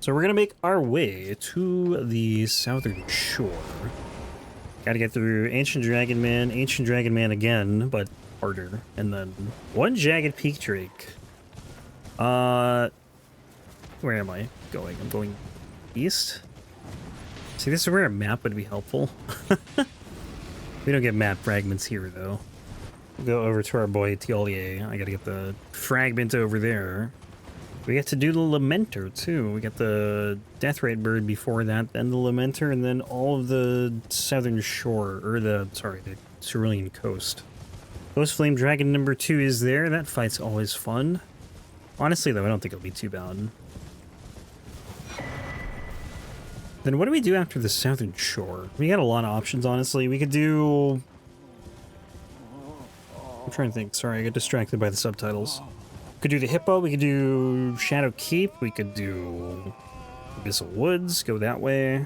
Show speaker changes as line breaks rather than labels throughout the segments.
So we're gonna make our way to the southern shore. Gotta get through Ancient Dragon Man again, but harder. And then one Jagged Peak Drake. Where am I going? I'm going east? See, this is where a map would be helpful. We don't get map fragments here, though. We'll go over to our boy Tiolier. I gotta get the fragment over there. We get to do the Lamenter, too. We got the Deathrite Bird before that, then the Lamenter, and then all of the southern shore, or the Cerulean coast. Ghostflame Dragon number 2 is there. That fight's always fun. Honestly, though, I don't think it'll be too bad. Then what do we do after the southern shore? We got a lot of options, honestly. We could do... I'm trying to think. Sorry, I got distracted by the subtitles. We could do the Hippo. We could do Shadow Keep. We could do Abyssal Woods. Go that way.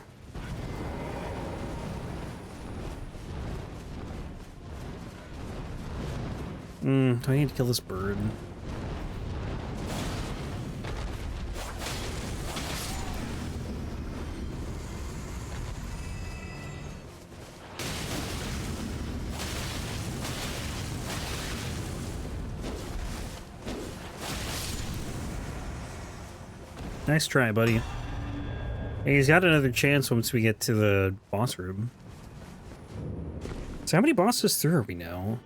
Do I need to kill this bird? Nice try, buddy. Hey, he's got another chance once we get to the boss room. So how many bosses through are we now?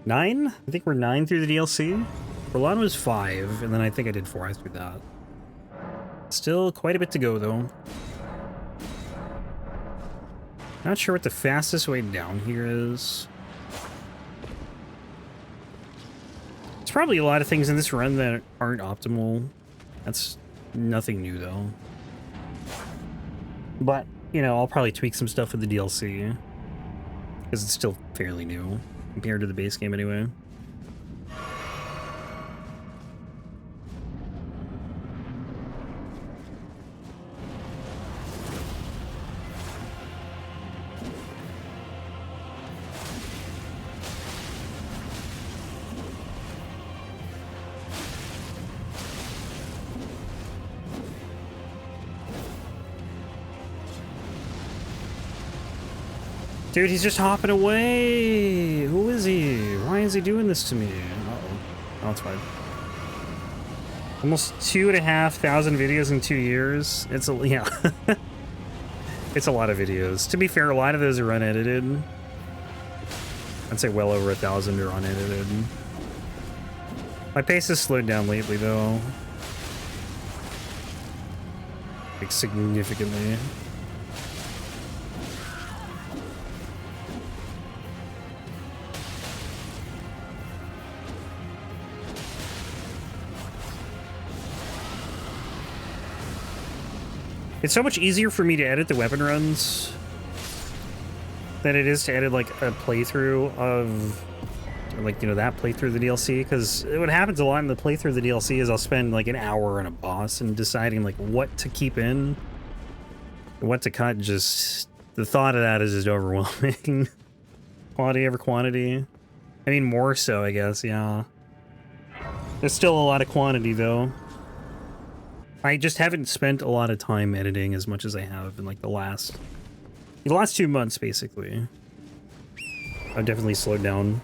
9? I think we're 9 through the DLC. Rolano was 5, and then I think I did 4 through that. Still quite a bit to go, though. Not sure what the fastest way down here is. There's probably a lot of things in this run that aren't optimal. That's nothing new, though. But, you know, I'll probably tweak some stuff with the DLC. Because it's still fairly new, compared to the base game anyway. Dude, he's just hopping away! Who is he? Why is he doing this to me? Uh-oh. Oh, it's fine. Almost 2,500 videos in 2 years. It's a... yeah. It's a lot of videos. To be fair, a lot of those are unedited. I'd say well over 1,000 are unedited. My pace has slowed down lately, though. Like, significantly. It's so much easier for me to edit the weapon runs than it is to edit, like, a playthrough of, like, you know, that playthrough of the DLC, because what happens a lot in the playthrough of the DLC is I'll spend, like, an hour on a boss and deciding, like, what to keep in, what to cut. Just, the thought of that is just overwhelming. Quality over quantity. I mean, more so, I guess, yeah. There's still a lot of quantity, though. I just haven't spent a lot of time editing as much as I have in, like, the last 2 months, basically. I've definitely slowed down.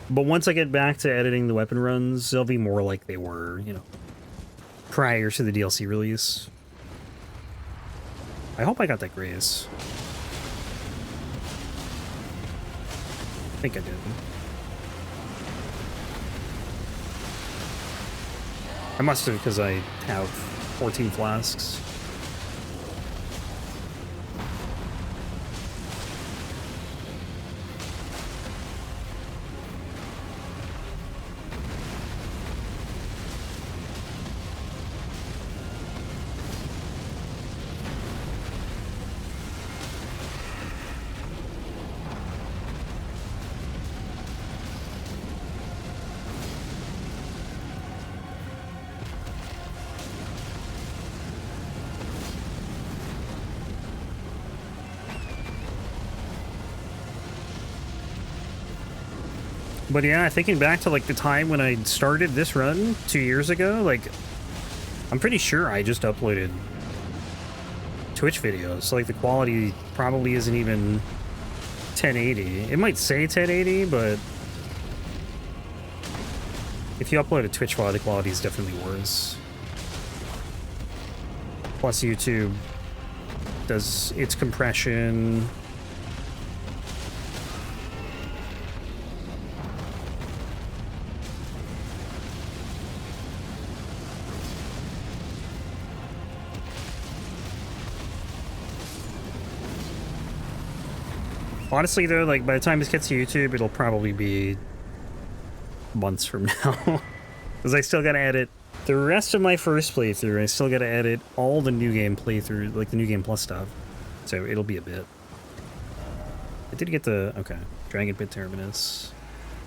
But once I get back to editing the weapon runs, they'll be more like they were, you know, prior to the DLC release. I hope I got that grace. I think I did. I must have, because I have 14 flasks. But yeah, thinking back to, like, the time when I started this run 2 years ago, like, I'm pretty sure I just uploaded Twitch videos, so like the quality probably isn't even 1080. It might say 1080, but if you upload a Twitch file, the quality is definitely worse. Plus YouTube does its compression. Honestly, though, like, by the time this gets to YouTube, it'll probably be months from now. Because I still gotta edit the rest of my first playthrough. I still gotta edit all the new game playthrough, like the new game plus stuff. So it'll be a bit. I did get the, okay, Dragon Pit Terminus.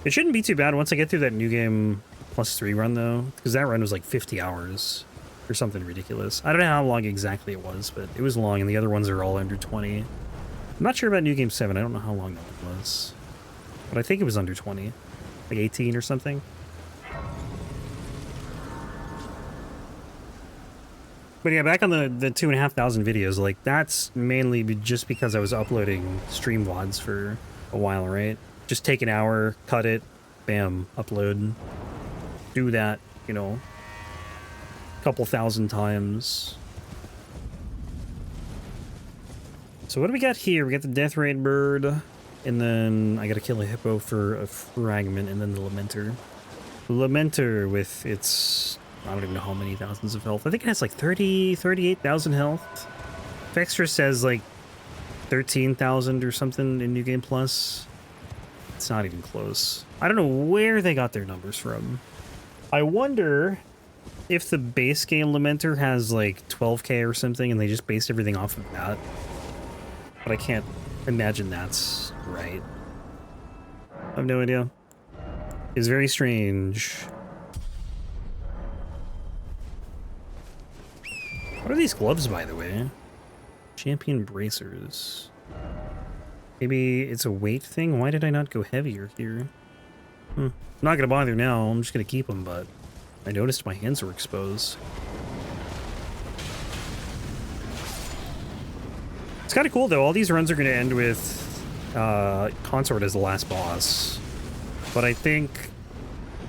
It shouldn't be too bad once I get through that new game plus 3 run, though. Because that run was like 50 hours or something ridiculous. I don't know how long exactly it was, but it was long, and the other ones are all under 20. I'm not sure about New Game 7. I don't know how long that was. But I think it was under 20. Like 18 or something. But yeah, back on the 2,500 videos, like, that's mainly just because I was uploading stream VODs for a while, right? Just take an hour, cut it, bam, upload. Do that, you know, a couple thousand times. So what do we got here? We got the Death Raid Bird, and then I gotta kill a hippo for a fragment, and then the Lamenter. The Lamenter with its, I don't even know how many thousands of health. I think it has like 38,000 health. Vextra says like 13,000 or something in New Game Plus. It's not even close. I don't know where they got their numbers from. I wonder if the base game Lamenter has like 12k or something, and they just based everything off of that. But I can't imagine that's right. I have no idea. It's very strange. What are these gloves, by the way? Champion bracers. Maybe it's a weight thing? Why did I not go heavier here? I'm not gonna bother now. I'm just gonna keep them, but I noticed my hands were exposed. It's kind of cool, though. All these runs are going to end with Consort as the last boss. But I think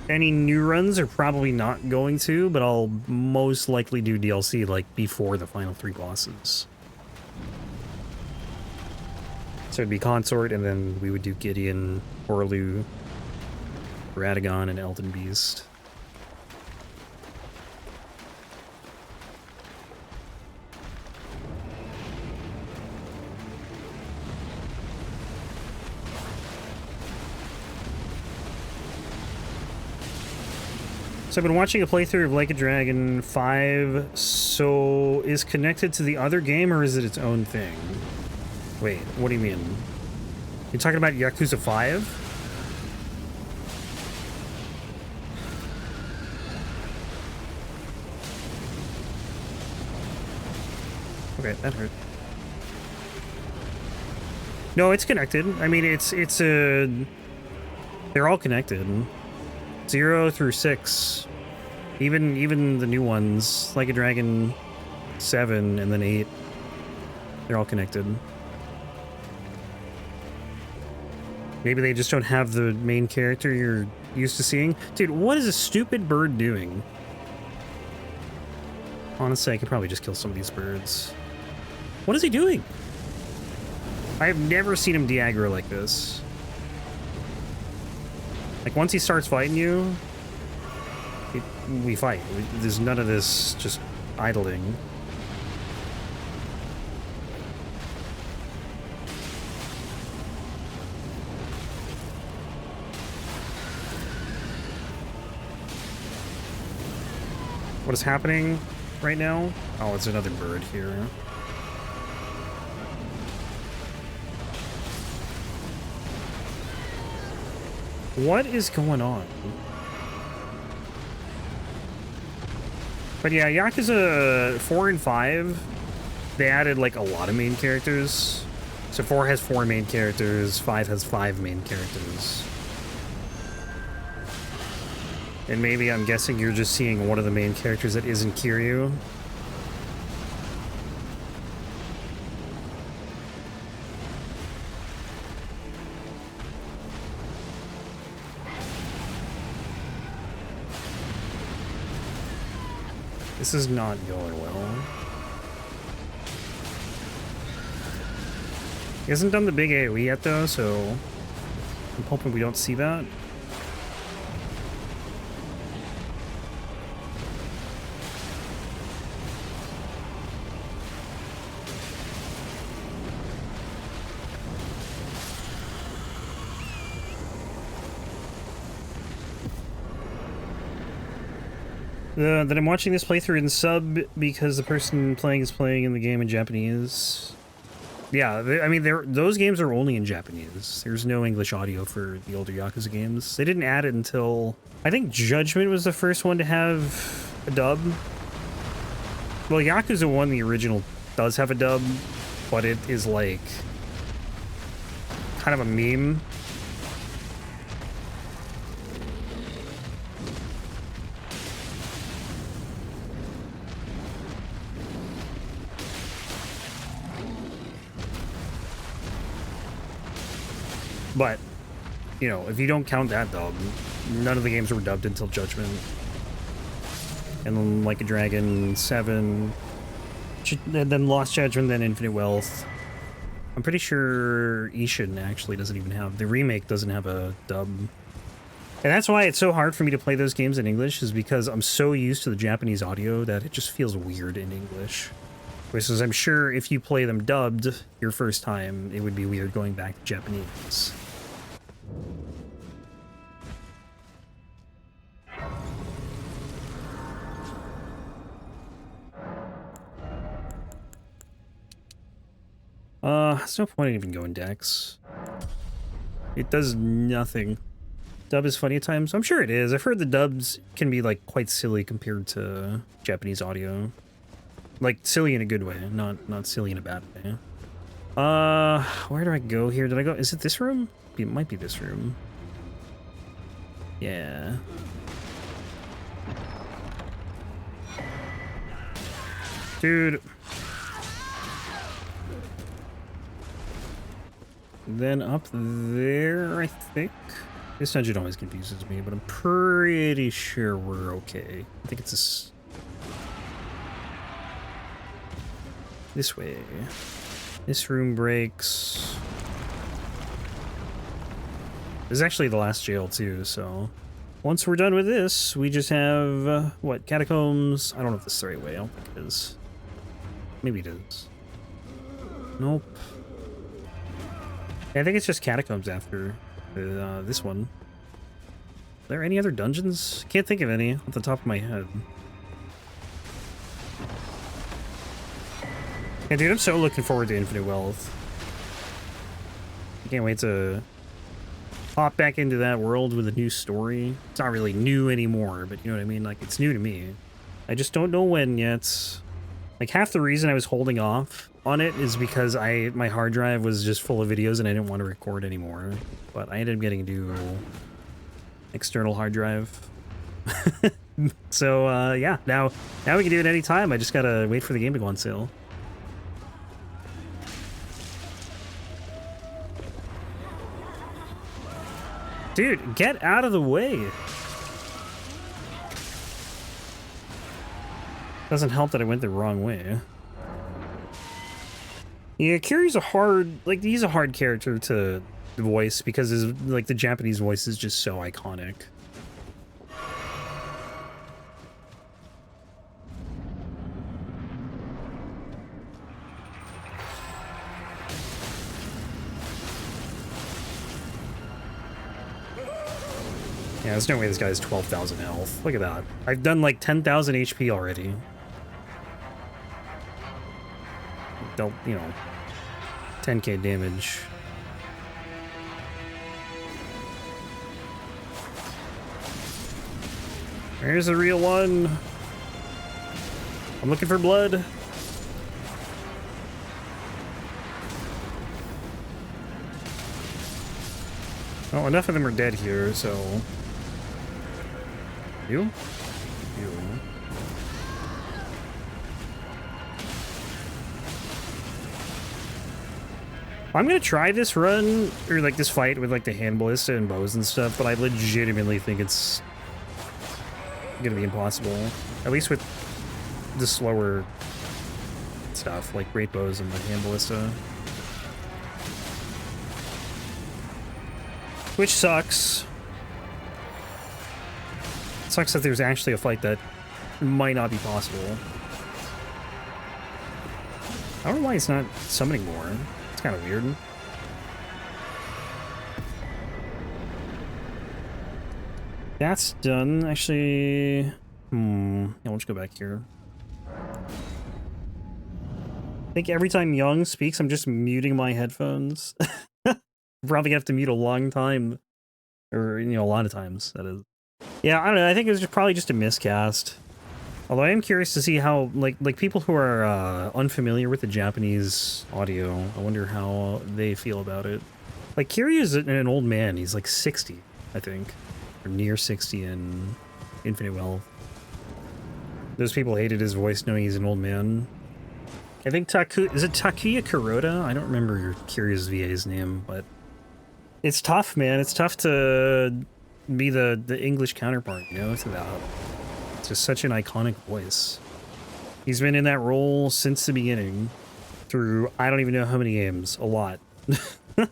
any new runs are probably not going to, but I'll most likely do DLC, like, before the final 3 bosses. So it'd be Consort, and then we would do Gideon, Orlu, Radagon, and Elden Beast. So I've been watching a playthrough of Like a Dragon 5, so is connected to the other game, or is it its own thing? Wait, what do you mean? You're talking about Yakuza 5? Okay, that hurt. No, it's connected. I mean, it's a... They're all connected. 0 through 6, even the new ones, Like a Dragon 7 and then 8, they're all connected. Maybe they just don't have the main character you're used to seeing. Dude, what is a stupid bird doing? Honestly, I could probably just kill some of these birds. What is he doing? I have never seen him de-aggro like this. Like, once he starts fighting you, we fight. There's none of this just idling. What is happening right now? Oh, it's another bird here. What is going on? But yeah, Yakuza 4 and 5, they added like a lot of main characters. So 4 has 4 main characters, 5 has 5 main characters. And maybe I'm guessing you're just seeing one of the main characters that isn't Kiryu. This is not going well. He hasn't done the big AoE yet though, so I'm hoping we don't see that. That I'm watching this playthrough in sub because the person playing is playing in the game in Japanese. Yeah, I mean, those games are only in Japanese. There's no English audio for the older Yakuza games. They didn't add it until... I think Judgment was the first one to have a dub. Well, Yakuza 1, the original, does have a dub, but it is like... kind of a meme. But, you know, if you don't count that dub, none of the games were dubbed until Judgment. And then Like a Dragon 7, and then Lost Judgment, then Infinite Wealth. I'm pretty sure Ishin actually doesn't even have, the remake doesn't have a dub. And that's why it's so hard for me to play those games in English, is because I'm so used to the Japanese audio that it just feels weird in English. Whereas I'm sure if you play them dubbed your first time, it would be weird going back to Japanese. There's no point in even going Dex. It does nothing. Dub is funny at times. I'm sure it is. I've heard the dubs can be like quite silly compared to Japanese audio. Like silly in a good way, not silly in a bad way. Where do I go here? Did I go? Is it this room? It might be this room. Yeah. Dude. Then up there, I think. This dungeon always confuses me, but I'm pretty sure we're okay. I think it's this way. This room breaks. This is actually the last jail too, so once we're done with this, we just have what, catacombs? I don't know if this is the right way. I don't think it is. Maybe it is. Nope. I think it's just catacombs after this one. Are there any other dungeons? Can't think of any off the top of my head. Yeah, dude, I'm so looking forward to Infinite Wealth. I can't wait to hop back into that world with a new story. It's not really new anymore, but you know what I mean? Like, it's new to me. I just don't know when yet. Like, half the reason I was holding off on it is because my hard drive was just full of videos and I didn't want to record anymore. But I ended up getting a new external hard drive. So, yeah, now we can do it anytime. I just gotta wait for the game to go on sale. Dude, get out of the way. Doesn't help that I went the wrong way. Yeah, Kiryu's a hard, like, he's a hard character to voice because his, like, the Japanese voice is just so iconic. Yeah, there's no way this guy has 12,000 health. Look at that. I've done like 10,000 HP already. Dealt, you know, 10k damage. There's the real one. I'm looking for blood. Well, enough of them are dead here, so You? You. I'm gonna try this run, or like this fight with like the hand ballista and bows and stuff, but I legitimately think it's gonna be impossible. At least with the slower stuff, like great bows and the hand ballista. Which sucks. It sucks that there's actually a fight that might not be possible. I don't know why it's not summoning more. It's kind of weird. That's done. Actually, yeah, let's go back here. I think every time Young speaks, I'm just muting my headphones. Probably gonna have to mute a long time, or you know, a lot of times. That is. Yeah, I don't know. I think it was probably just a miscast. Although I am curious to see how, like people who are unfamiliar with the Japanese audio, I wonder how they feel about it. Like, Kiryu's an old man. He's like 60, I think. Or near 60 in Infinite Wealth. Those people hated his voice knowing he's an old man. I think is it Takuya Kuroda? I don't remember Kiryu's VA's name, but... It's tough, man. It's tough to be the English counterpart, you know, to that. It's just such an iconic voice. He's been in that role since the beginning through, I don't even know how many games. A lot. 7,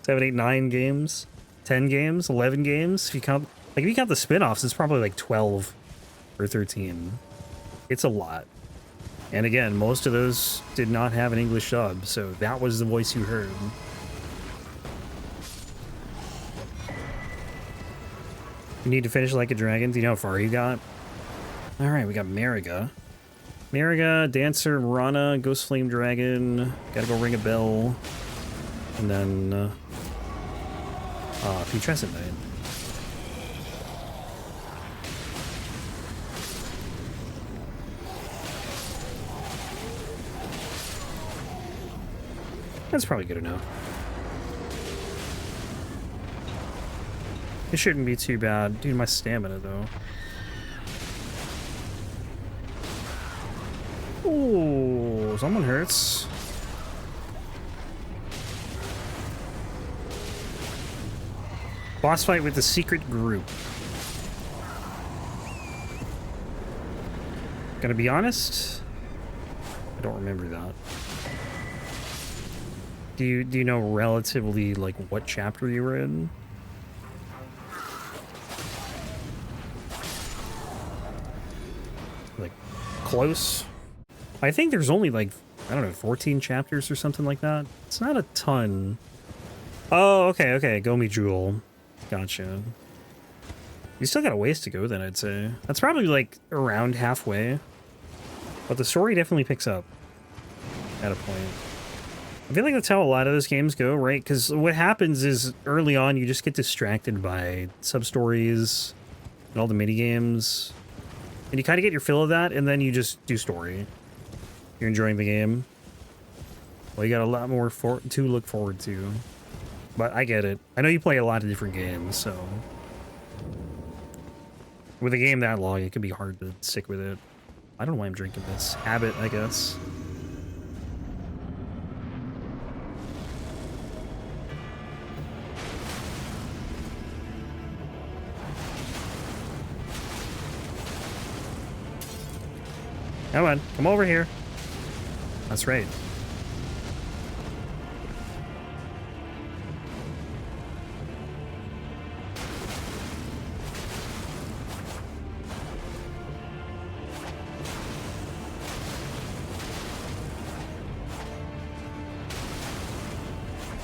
8, 9 games? 10 games? 11 games? If you count the spin-offs, it's probably like 12 or 13. It's a lot. And again, most of those did not have an English dub, so that was the voice you heard. You need to finish like a dragon. Do you know how far you got? Alright, we got Marigga. Marigga, Dancer, Ranah, Ghostflame Dragon. Gotta go ring a bell. And then... Putrescent Knight. That's probably good enough. It shouldn't be too bad. Dude, my stamina, though. Ooh, someone hurts. Boss fight with the secret group. Gonna be honest, I don't remember that. Do you know relatively like what chapter you were in? Like close? I think there's only like, I don't know, 14 chapters or something like that. It's not a ton. Oh, okay, Gomi Jewel. Gotcha. You still got a ways to go then, I'd say. That's probably like around halfway. But the story definitely picks up at a point. I feel like that's how a lot of those games go, right? Because what happens is early on you just get distracted by sub-stories and all the mini-games. And you kind of get your fill of that, and then you just do story. You're enjoying the game. Well, you got a lot more to look forward to. But I get it. I know you play a lot of different games, so... With a game that long, it can be hard to stick with it. I don't know why I'm drinking this. Habit, I guess. Come on, come over here. That's right.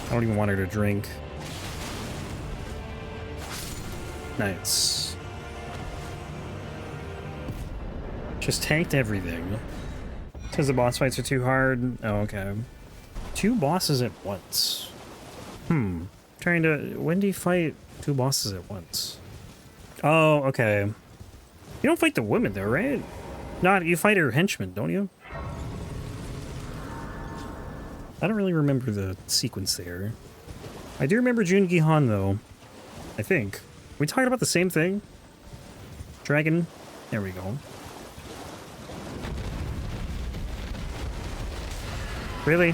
I don't even want her to drink. Nice. Just tanked everything. Because the boss fights are too hard. Oh, okay. 2 bosses at once. Trying to... When do you fight 2 bosses at once? Oh, okay. You don't fight the woman though, right? Not, you fight her henchman, don't you? I don't really remember the sequence there. I do remember Jun Gihan though. I think. We talking about the same thing? Dragon. There we go. Really?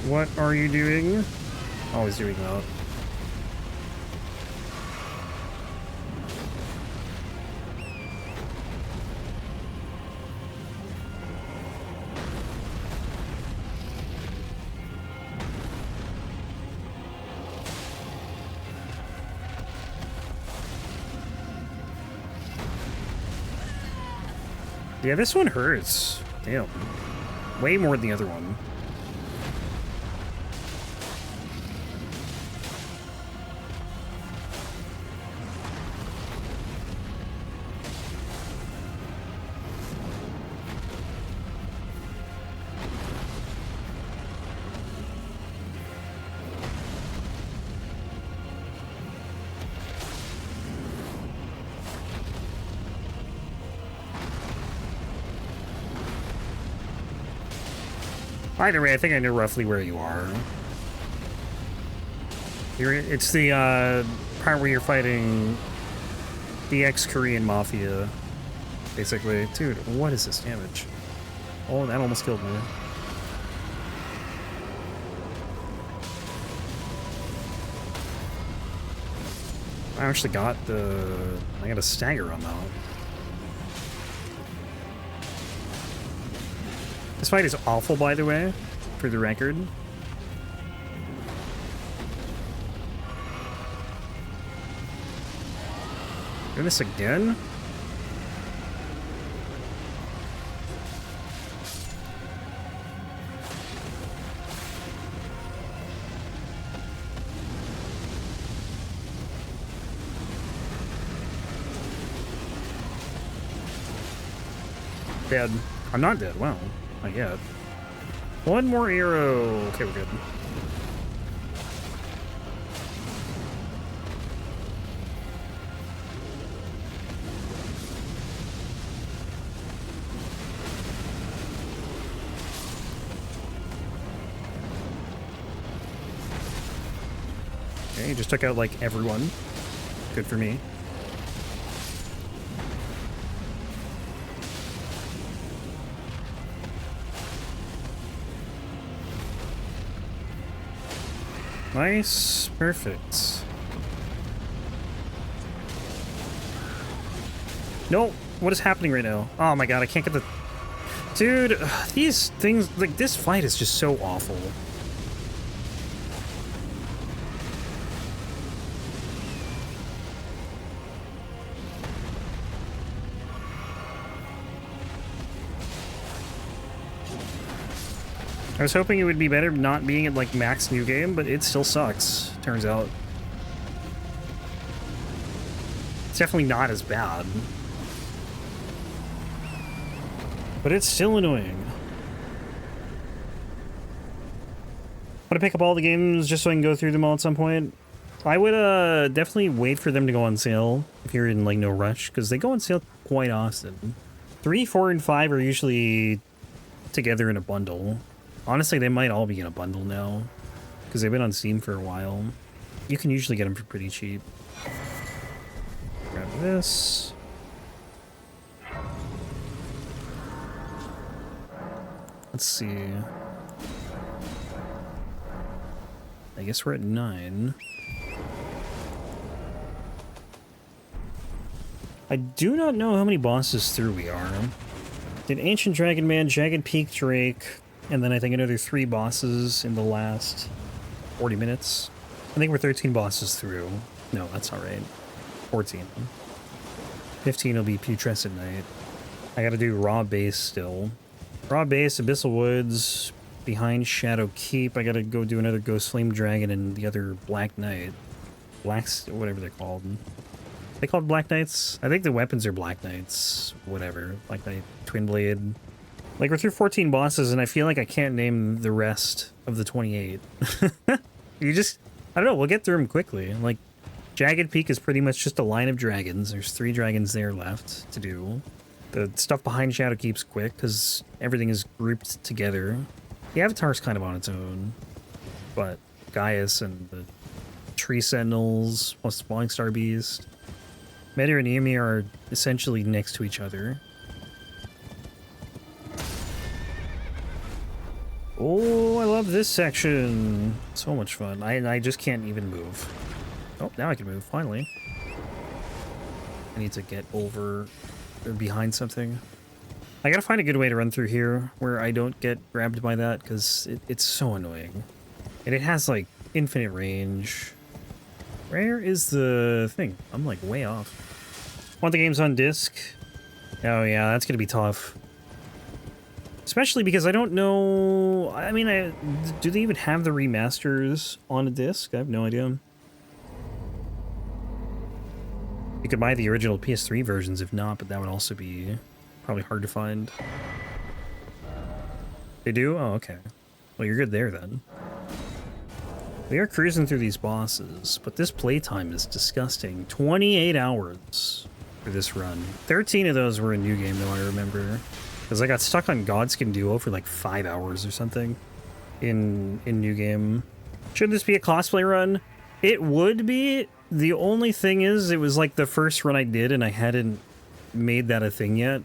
What are you doing? Always doing that. Yeah, this one hurts. Damn. Way more than the other one. Either way, I think I know roughly where you are. It's the part where you're fighting the ex-Korean mafia, basically. Dude, what is this damage? Oh, that almost killed me. I actually got I got a stagger on that. This fight is awful, by the way, for the record. Do this again? Dead. I'm not dead. Wow. Not yet. One more arrow. Okay, we're good. Okay, just took out like everyone. Good for me. Nice. Perfect. No, what is happening right now? Oh my god, I can't get the... Dude, these things... Like, this fight is just so awful. I was hoping it would be better not being at, like, max new game, but it still sucks, turns out. It's definitely not as bad. But it's still annoying. Want to pick up all the games just so I can go through them all at some point? I would definitely wait for them to go on sale if you're in, like, no rush, because they go on sale quite often. 3, 4, and 5 are usually together in a bundle. Honestly, they might all be in a bundle now, because they've been on Steam for a while. You can usually get them for pretty cheap. Grab this. Let's see. I guess we're at 9. I do not know how many bosses through we are. Did Ancient Dragon Man, Jagged Peak Drake, and then I think another 3 bosses in the last 40 minutes. I think we're 13 bosses through. No, that's not right. 14. 15 will be Putrescent Knight. I gotta do Raw Base still. Raw Base, Abyssal Woods, behind Shadow Keep. I gotta go do another Ghostflame Dragon and the other Black Knight. Whatever they're called. They called Black Knights? I think the weapons are Black Knights. Whatever. Black Knight, Twin Blade. Like, we're through 14 bosses, and I feel like I can't name the rest of the 28. You just... I don't know, we'll get through them quickly. Like, Jagged Peak is pretty much just a line of dragons. There's 3 dragons there left to do. The stuff behind Shadow keeps quick because everything is grouped together. The Avatar's kind of on its own, but Gaius and the Tree Sentinels plus the Falling Star Beast, Meteor and Yumi are essentially next to each other. Oh, I love this section. So much fun. I just can't even move. Oh, now I can move, finally. I need to get over or behind something. I gotta find a good way to run through here where I don't get grabbed by that, because it's so annoying. And it has, like, infinite range. Where is the thing? I'm, like, way off. Want the games on disc? Oh, yeah, that's gonna be tough. Especially because I don't know... I mean, do they even have the remasters on a disc? I have no idea. You could buy the original PS3 versions if not, but that would also be probably hard to find. They do? Oh, okay. Well, you're good there then. We are cruising through these bosses, but this playtime is disgusting. 28 hours for this run. 13 of those were a new game, though, I remember. Because I got stuck on Godskin Duo for like 5 hours or something in New Game. Should this be a cosplay run? It would be. The only thing is, it was like the first run I did and I hadn't made that a thing yet.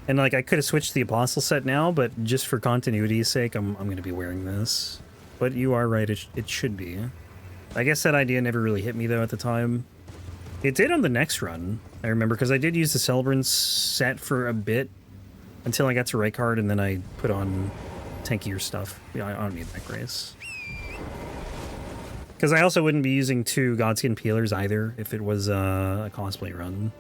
And like I could have switched to the Apostle set now, but just for continuity's sake, I'm going to be wearing this. But you are right, it should be. I guess that idea never really hit me though at the time. It did on the next run, I remember, because I did use the Celebrance set for a bit until I got to Rite card, and then I put on tankier stuff. Yeah, I don't need that grace. Because I also wouldn't be using 2 Godskin peelers either if it was a cosplay run.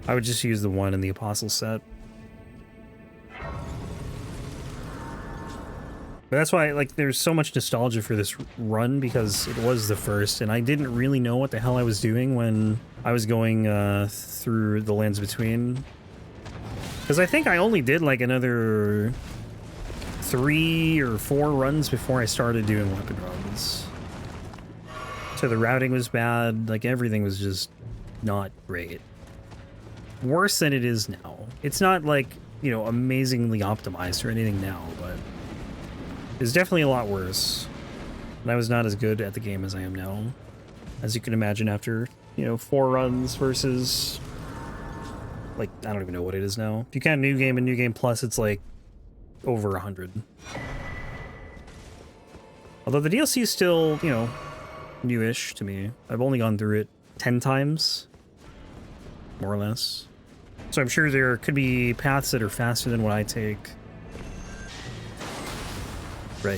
I would just use the 1 in the Apostle set. But that's why, like, there's so much nostalgia for this run, because it was the first, and I didn't really know what the hell I was doing when I was going through the Lands Between. Because I think I only did, like, another 3 or 4 runs before I started doing weapon runs. So the routing was bad, like, everything was just not great. Worse than it is now. It's not, like, you know, amazingly optimized or anything now, but it's definitely a lot worse. And I was not as good at the game as I am now. As you can imagine after, you know, 4 runs versus, like, I don't even know what it is now. If you count New Game and New Game Plus, it's like over 100. Although the DLC is still, you know, newish to me. I've only gone through it 10 times, more or less. So I'm sure there could be paths that are faster than what I take. Right.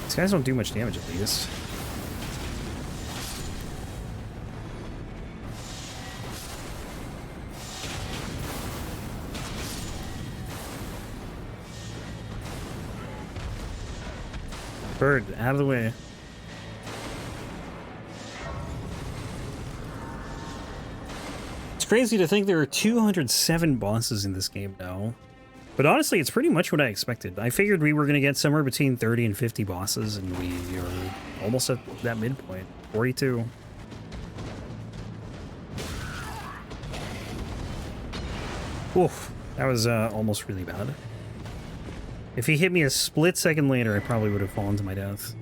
These guys don't do much damage at least. Bird, out of the way. It's crazy to think there are 207 bosses in this game now. But honestly, it's pretty much what I expected. I figured we were going to get somewhere between 30 and 50 bosses, and we are almost at that midpoint. 42. Oof, that was almost really bad. If he hit me a split second later, I probably would have fallen to my death.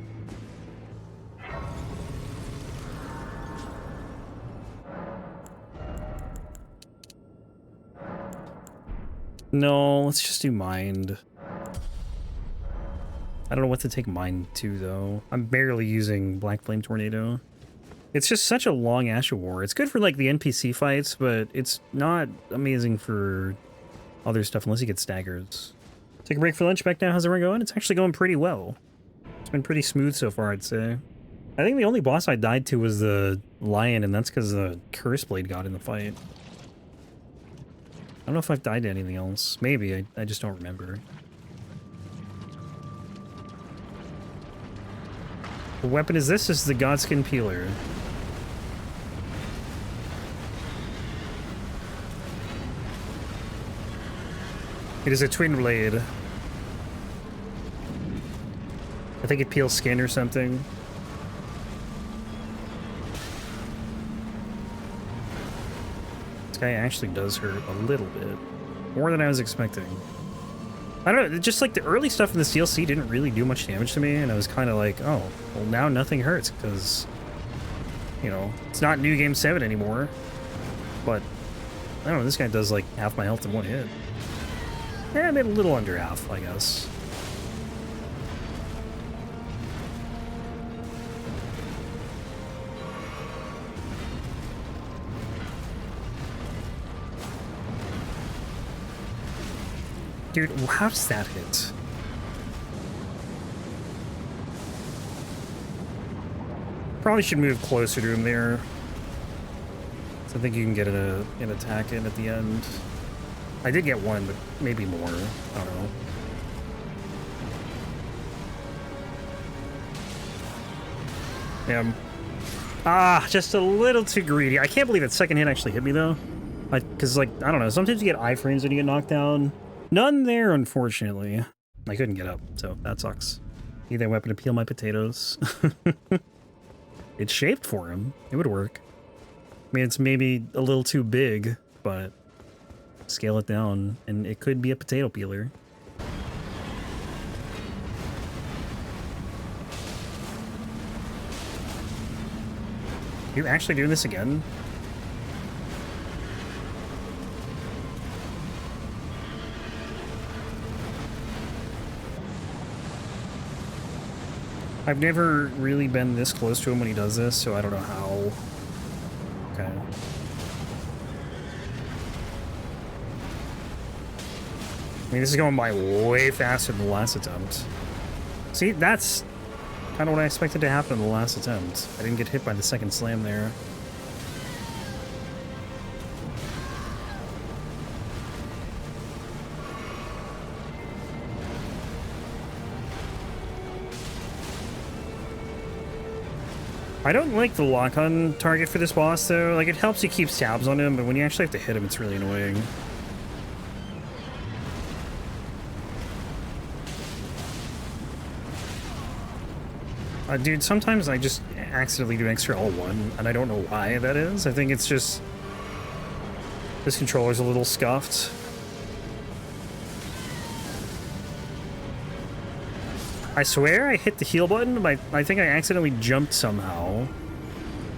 No, let's just do Mind. I don't know what to take Mind to, though. I'm barely using Black Flame Tornado. It's just such a long Ash of War. It's good for, like, the NPC fights, but it's not amazing for other stuff unless you get staggers. Take a break for lunch. Back now. How's everyone going? It's actually going pretty well. It's been pretty smooth so far, I'd say. I think the only boss I died to was the lion, and that's because the Curse Blade got in the fight. I don't know if I've died to anything else. Maybe. I just don't remember. What weapon is this? This is the Godskin Peeler. It is a twin blade. think it peels skin or something. This guy actually does hurt a little bit. More than I was expecting. I don't know, just like the early stuff in this DLC didn't really do much damage to me, and I was kind of like, oh, well now nothing hurts, because, you know, it's not New Game 7 anymore. But, I don't know, this guy does like half my health in one hit. Yeah, maybe a little under half, I guess. Dude, how does that hit? Probably should move closer to him there. So I think you can get an attack in at the end. I did get one, but maybe more. I don't know. Ah, just a little too greedy. I can't believe that second hit actually hit me, though. Because, like, I don't know. Sometimes you get iframes when you get knocked down. None there, unfortunately. I couldn't get up, so that sucks. Need that weapon to peel my potatoes. It's shaped for him. It would work. I mean, it's maybe a little too big, but scale it down, and it could be a potato peeler. You actually doing this again? I've never really been this close to him when he does this, so I don't know how. Okay. I mean, this is going by way faster than the last attempt. See, that's kind of what I expected to happen in the last attempt. I didn't get hit by the second slam there. I don't like the lock-on target for this boss, though. Like, it helps you keep tabs on him, but when you actually have to hit him, it's really annoying. Dude, sometimes I just accidentally do extra L1, and I don't know why that is. I think it's just... this controller's a little scuffed. I swear I hit the heal button, but I think I accidentally jumped somehow.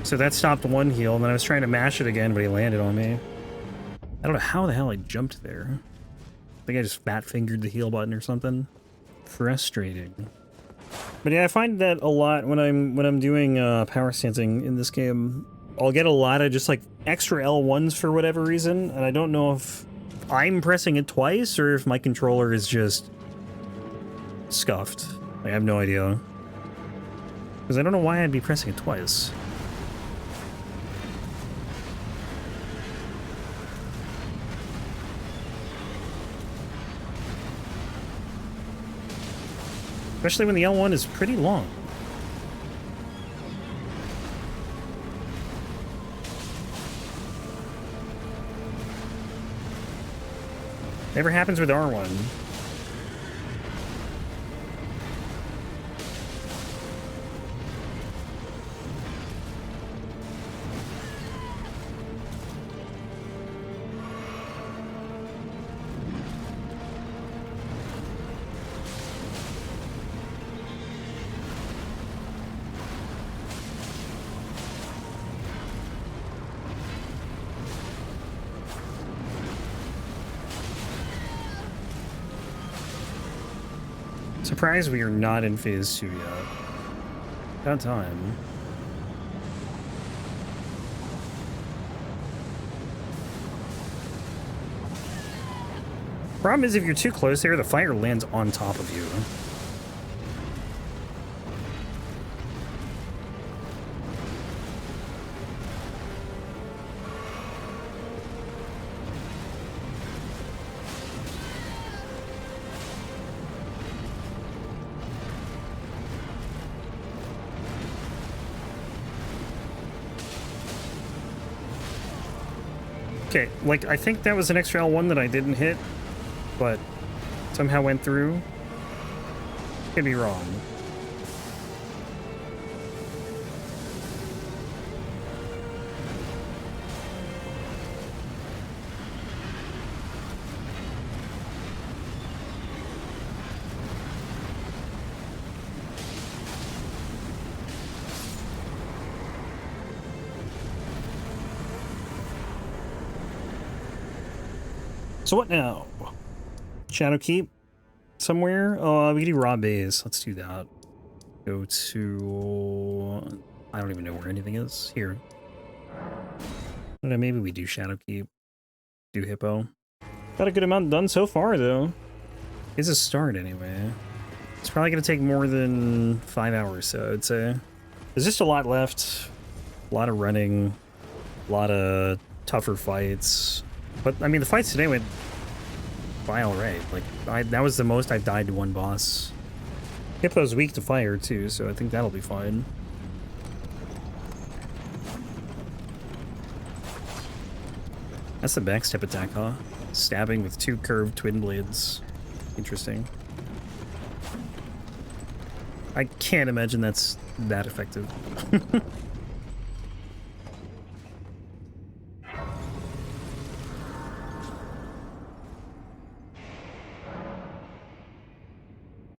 So that stopped one heal, and then I was trying to mash it again, but he landed on me. I don't know how the hell I jumped there. I think I just fat-fingered the heal button or something. Frustrating. But yeah, I find that a lot when I'm doing power stancing in this game. I'll get a lot of just like extra L1s for whatever reason, and I don't know if I'm pressing it twice or if my controller is just scuffed. I have no idea. Because I don't know why I'd be pressing it twice. Especially when the L1 is pretty long. Never happens with R1. Surprised we are not in phase 2 yet. About time. Problem is, if you're too close there, the fire lands on top of you. Okay, like, I think that was an extra L1 that I didn't hit, but somehow went through. Could be wrong. So what now? Shadow Keep somewhere? We can do raw base. Let's do that. Go to... I don't even know where anything is. Here. I don't know, maybe we do Shadow Keep. Do Hippo. Got a good amount done so far, though. It's a start, anyway. It's probably going to take more than 5 hours, so I'd say. There's just a lot left. A lot of running. A lot of tougher fights. But, I mean, the fights today went by alright. Like, that was the most I've died to one boss. Hippo's weak to fire, too, so I think that'll be fine. That's the backstep attack, huh? Stabbing with 2 curved twin blades. Interesting. I can't imagine that's that effective.